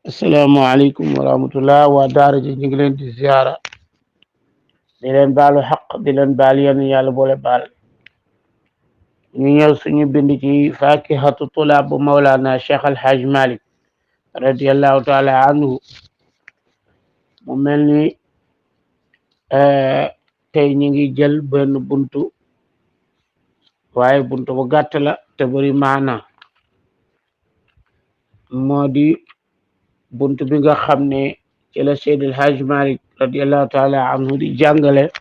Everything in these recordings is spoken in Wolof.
asalaamaaleykum wa rahmatullah waa daara ji ñu ngi leen di ziara di leen baalu xaq di leen baal yenn yàlla boole baal ñu ñëw suñu bind ci fakihatu tulaab bu mawlaana cheikh alhaaj malik radiallahu taala anhu mu mel ni tey ñu ngi jël benn buntu waaye buntu bu gàtt la te bari maana moo di buntu bi nga xam ne ci la Seydi El Hadj Malick radiallahu taala anhu di jàngale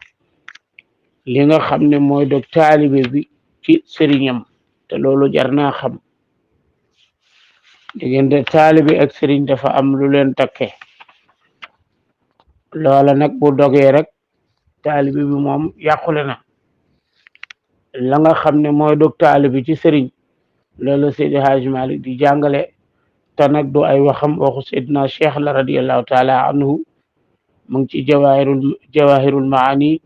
li nga xam ne mooy dog taalibe bi ci sëriñam te loolu jar naa xam diggante taalibe ak sëriñ dafa am lu leen takke loola nag bu dogee rek taalibe bi moom yàqule na la nga xam ne mooy dog taalibe ci sëriñ loolu Seydi El Hadj Malick di jàngale te nag du ay waxam waxu Seydina Cheikh la radiallahu taala anhu mu ngi ci jawahirul maani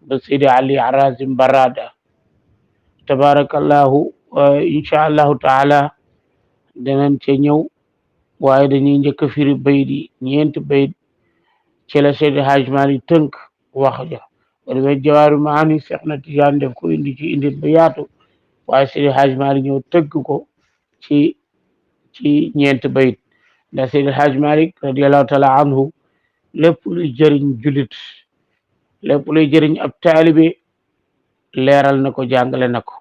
ba Seydi Ali Arazim Barada tabarakallahu incha allahu taala danañ ca ñëw waaye dañuy njëkk a firi bayit yi ñeenti bayit ci la Seydi Hadj Malick tënk wax ja ba demee jawahirul maani Seex na Tijaan def ko indi ci indit ba yaatu waaye Seydi Hadj Malick ñëw tënk ko ci ñeenti bayit ndax Seydi El Hadj Malick radiallahu taala anhu lépp luy jëriñ julit lépp luy jëriñ ab taalibe leeral na ko jàngale na ko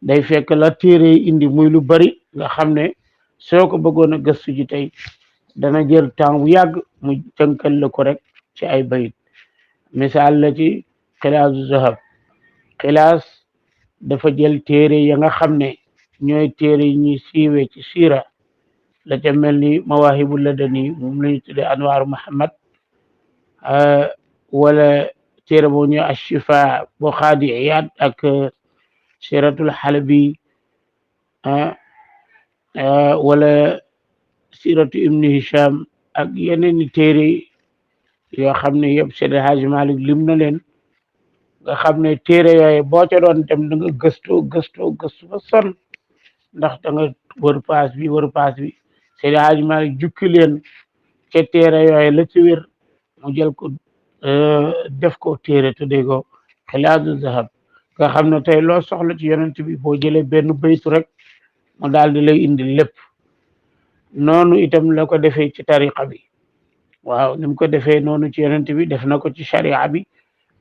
day fekk la téere indi muy lu bari nga xam ne soo ko bëggoon a gëstu ji tey dana jël temps bu yàgg mu tënkal la ko rek ci ay bayit misaal la ci xilaasu zahab xilaas dafa jël téere ya nga xam ne ñooy téere yi ñuy siiwee ci siira la ca mel ni mawahibul ladani moom lañu tuddee anwaaru muhammad wala téere boo ñu ashifa bu xaadi iyaad ak siratul xalabi wala siratu ibni hisham ak yeneen i téere yoo xam ne yëpp Seydi El Hadji Malick lim na leen nga xam ne téere yooyu boo ca doon dem da nga gëstu ba sonn ndax da nga wër paas bi Seydi El Hadji Malick jukki leen ca téere yooyu la ci wér mu jël ko def ko téere tuddee ko xilaasu zahab nga xam ne tey loo soxla ci yonent bi boo jëlee benn baytu rek mu daal di lay indi lépp noonu itam la ko defee ci tariqa bi waaw ni mu ko defee noonu ci yonent bi def na ko ci sharia bi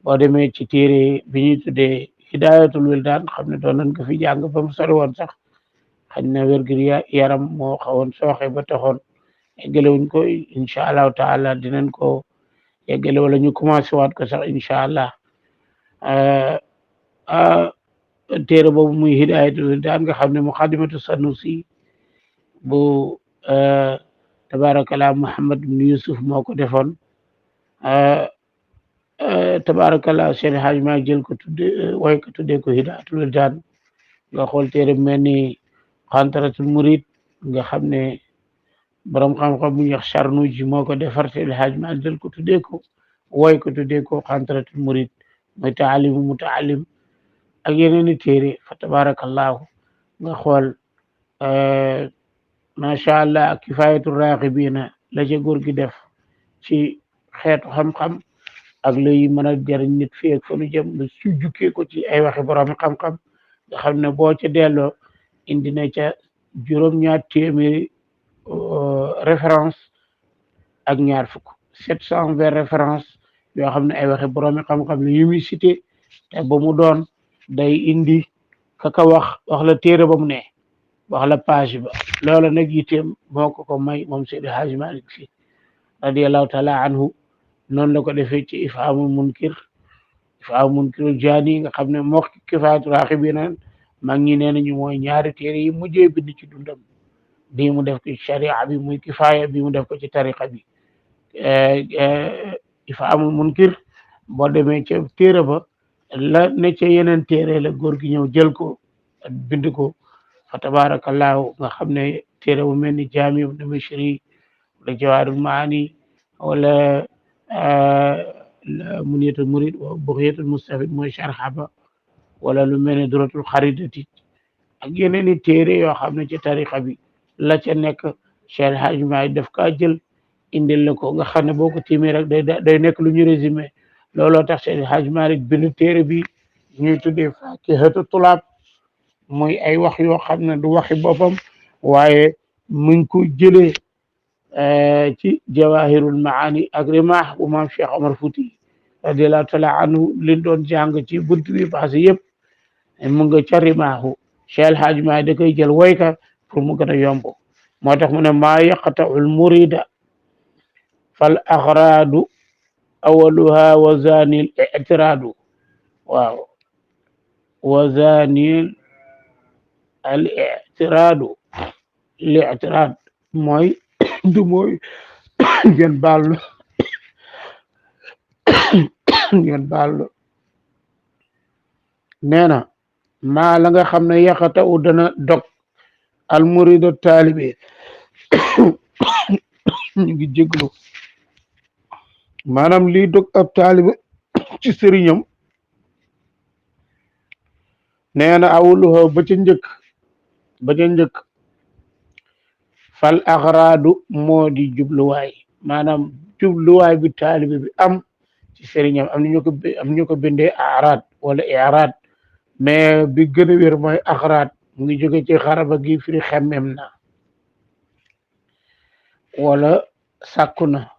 boo demee ci téere bi ñuy tuddee hidayatul wildaan xam ne doon nañ ko fi jàng ba mu sori woon sax xañ na wér-gu yaram moo xawoon sooxe ba taxoon eggalewuñ ko incha allahu taala dinañ ko eggale wala ñu commencé waat ko sax incha allah téere boobu muy hidayatul wildaan nga xam ne muqaddimatu sanusi bu tabarakallah Muhammad ibn Yusuf moo ko defoon tabarakallah Seydi El Hadji Malick jël ko tudde way ko tuddee ko hidayatul wildaan nga xool téere mel ni xantaratul murid nga xam ne borom xam-xam bu ñuy wax Charnouji moo ko defar Seydi El Hadji Malick jël ko tuddee ko way ko tuddee ko xantaratul murid mooy taalimu mutaallim ak yeneen i téere fa tabarakallahu nga xool macha allah kifayatul raaxibiina la ca góor gi def ci xeetu xam-xam ak luy mën a jëriñ nit fii ak fa nu jëm lu su jukkee ko ci ay waxi boroomi xam-xam nga xam ne boo ca delloo indi na ca juróom-ñaar téeméeri référence ak ñaar fukk 720 référence yoo xam ne ay waxi boroomi xam-xam la yu muy cité te ba mu doon day indi kaka wax la téere ba mu ne wax la page ba loola nag yitteem moo ko may moom Seydi El Hadji Malick Sy radiallahu taala anhu noonu la ko defee ci ifhamul munkirul jaani nga xam ne moo kifaayatu raaxibiina mag ñi nee nañu mooy ñaari téere yi mujjee bind ci dundam bii mu def ko ci sharia bi muy kifaaya bi mu def ko ci tariqa bi ifhamul munkir boo demee ca téere ba la ne ca yeneen téere la góor gi ñëw jël ko bind ko fa tabarakallahu nga xam ne téere bu mel ni jaami ibn Mishri wala jawaahirul maani wala muniyatul murid bughyatul mustafid mooy sharha ba wala lu mel ne duratul xaridati ak yeneen i téere yoo xam ne ci tariqa bi la ca nekk Cheikh El Hadj Maay daf kaa jël indil la ko nga xam ne boo ko tiimee rek day nekk lu ñu résumé looloo tax Cheikh El Hadj Malick bindu téere bi ñuy tuddee Faakihatu Tulaab muy ay wax yoo xam ne du waxi boppam waaye muñ ko jëlee ci jawahirul maani ak rimaax bu maam Cheikh Omar Fouti radiallahu taala anhu liñ doon jàng ci bunt bi passé yëpp mu nga ca rimaaxu Cheikh El Hadj Malick da koy jël woyka pour mu gën a yomb moo tax mu ne maa yaqta'ul murida fal axraadu awaluha wa zanil ictiraadu waaw wa zanil al ictiraadu li ictiraad mooy du mooy ngeen baal ngeen baal nee na maa la nga xam ne yaqata u dana dog al murido taalibe ñu ngi jéglu maanaam lii dog ab taalibe ci sëriñam nee na awuluha ba ca njëkk fal axraadu moo di jubluwaay maanaam jubluwaay bi taalibe bi am ci sëriñam am ñu ko bindee araad wala iraad mais bi gën a wér mooy axraad mu ngi jóge ci xaraba gi firi xemmem na wala sàkku na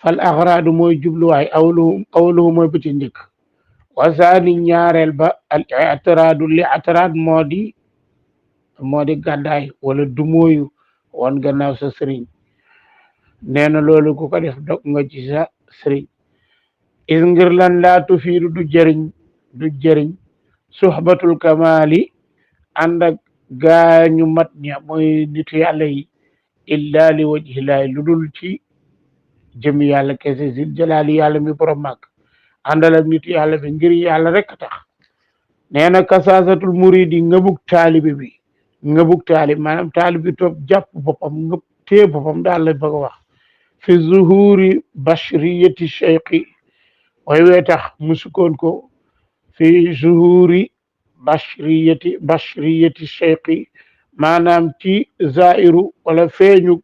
fal axraadu mooy jubluwaay awluhu mooy ba ca njëkk wasaani ñaareel ba al i'tiraadu li i'tiraad moo di gàddaay wala dumóoyu wan gannaaw sa sëriñ nee na loolu ku ko def dog nga ci sa sëriñ is ngir lan laa tufiidu du jëriñ suxbatul kamaali ànd ak gaañu mat ña mooy nitu yàlla yi illa li wajhillahi lu dul ci jëmi yàlla kese sil jalaali yàlla mi borom màgg àndal ak nitu yàlla bi ngir yàlla rek tax nee na kasaasatul muridi ngëbug taalib maanaam taalib bi toog jàpp boppam ngëb téye boppam daal la bëgg a wax fi zuhuri bashriyati cheikhi way wee tax mu sukkoon ko fi zuhuri bashriyati cheikhi maanaam ci zairu wala feeñu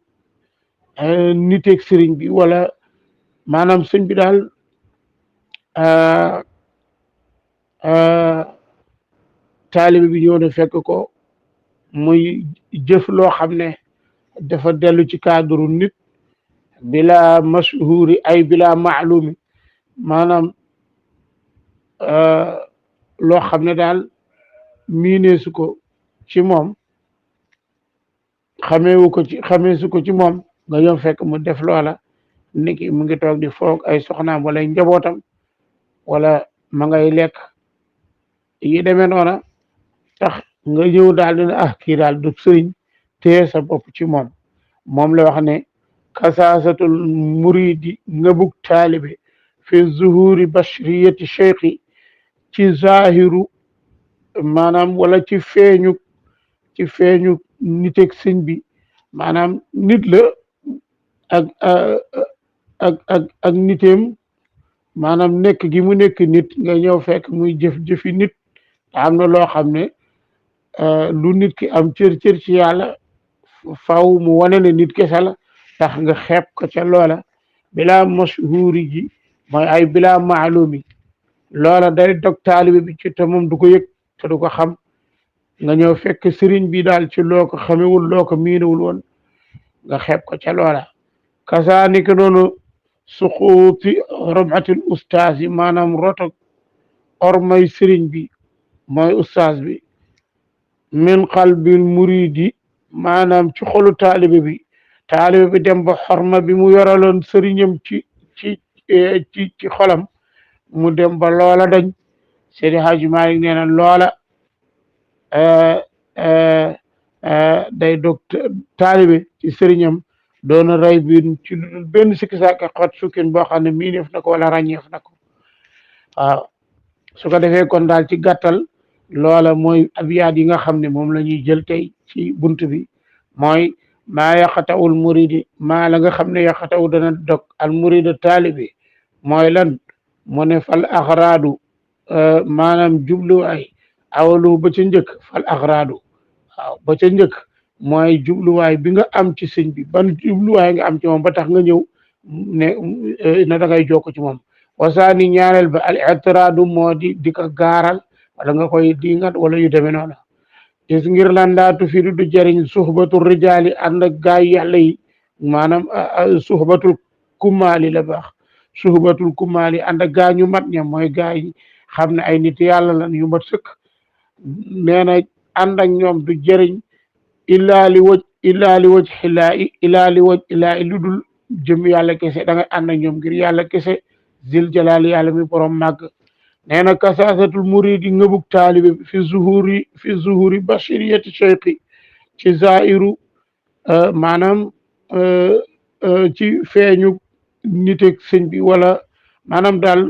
niteeg sëriñ bi wala maanaam sëñ bi daal taalibe bi ñëw na fekk ko muy jëf loo xam ne dafa dellu ci cadre nit bila mashhuri ay bila maalumi maanaam loo xam ne daal miineesu ko ci moom xameesu ko ci moom nga ñëw fekk mu def loola niki mu ngi toog di foog ay soxnaam wala njabootam wala ma ngay lekk yi demee noona tax nga ñëw daal dina kii daal du sëriñ téye sa bopp ci moom la wax ne kasaasatul muridi nga bug taalibe fi zuhuri bashriyati cheikhi ci zahiru maanaam wala ci feeñu niteeg sëñ bi maanaam nit la ak niteem maanaam nekk gi mu nekk nit nga ñëw fekk muy jëfi nit te am na loo xam ne lu nit ki am cër ci yàlla faw mu wane ne nit kese la tax nga xeeb ko ca loola bila mashhuri ji mooy ay bila maalumi loola day dog taalibe bi ci te moom du ko yëg te du ko xam nga ñëw fekk sëriñ bi daal ci loo ko xamewul loo ko miinewul woon nga xeeb ko ca loola kasaanika noonu suquuti robatil ustaas yi maanaam roto ormay sëriñ bi mooy ustaas bi min qalbil muridi maanaam ci xolu taalibe bi dem ba xorma bi mu yoraloon sëriñam ci xolam mu dem ba loola dañ Seydi Hadji Malick nee na loola day dog taalibe ci sëriñam doona ray bi ci lu dul benn sikki sàkka xot sukkin boo xam ne miineef na ko wala ràññeef na ko waaw su ko defee kon daal ci gàttal loola mooy abiyaat yi nga xam ne moom la ñuy jël tey ci bunt bi mooy maa yaqatawul muridi maa la nga xam ne yaqataw dana dog al murida taalibe mooy lan mu ne fal axraadu maanaam jubluwaay awalu ba ca njëkk fal axraadu waaw ba ca njëkk mooy jubluwaay bi nga am ci sëñ bi ban jubluwaay nga am ci moom ba tax nga ñëw ne na da ngay jokk ci moom. wasaani ñaareel ba al i'tiraadu moo di ko gaaral wala nga koy dingat wala yu demee noonu gis ngir lan daatu fi du jëriñ suxbatul rijaali ànd ak gaay yàlla yi maanaam suxbatul kumaali la baax suxbatul kumaali ànd ak gaa ñu mat ña mooy gaay yi xam ne ay nit yàlla lan yu mat sëkk nee na ànd ak ñoom du jëriñ illaa li waj xilaa i illaa li waj illaa i lu dul jëm yàlla kese da ngay ànd ak ñoom ngir yàlla kese zil jalaali yàlla mi borom màgg nee na kasaasatul muridi ngëbug taalibe bi fi zuhuri bashiriyati cheikhi ci zairu maanaam ci feeñu niteg sëñ bi wala maanaam daal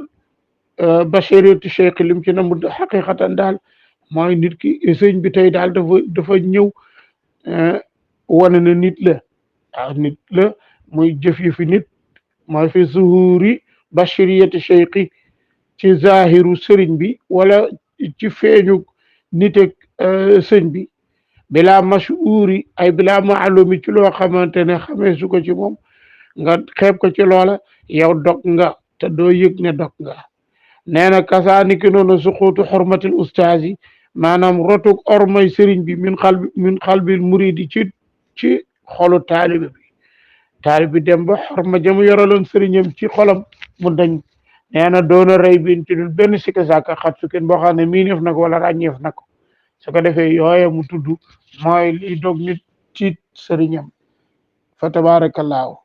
bashiriyati cheikhi lim ci namu xaqiqatan daal mooy nit ki sëñ bi tey daal dafa ñëw wane na nit la waaw nit la muy jëf yi fi nit mooy fi zuhuri bashiriyati cheikhi ci zahiru sëriñ bi wala ci feeñu niteg sëñ bi bilaa mashuri ay bilaa maalumi ci loo xamante ne xamee su ko ci moom nga xeeb ko ci loola yow dog nga te doo yëg ne dog nga nee na kasaani ki noonu suquutu xormatil ustaaz yi maanaam rotuk ormay sëriñ bi min xalbil muridi ci xolu taalibe bi dem ba xorma jamu yoraloon sëriñam ci xolam mu dañ nee na doona rey bin ci dul benn sikka sàkka xat su kenn boo xam ne miineef na ko wala ràññeef na ko su ko defee yooye mu tudd mooy liy dog nit ci sëriñam fa tabaarakallaahu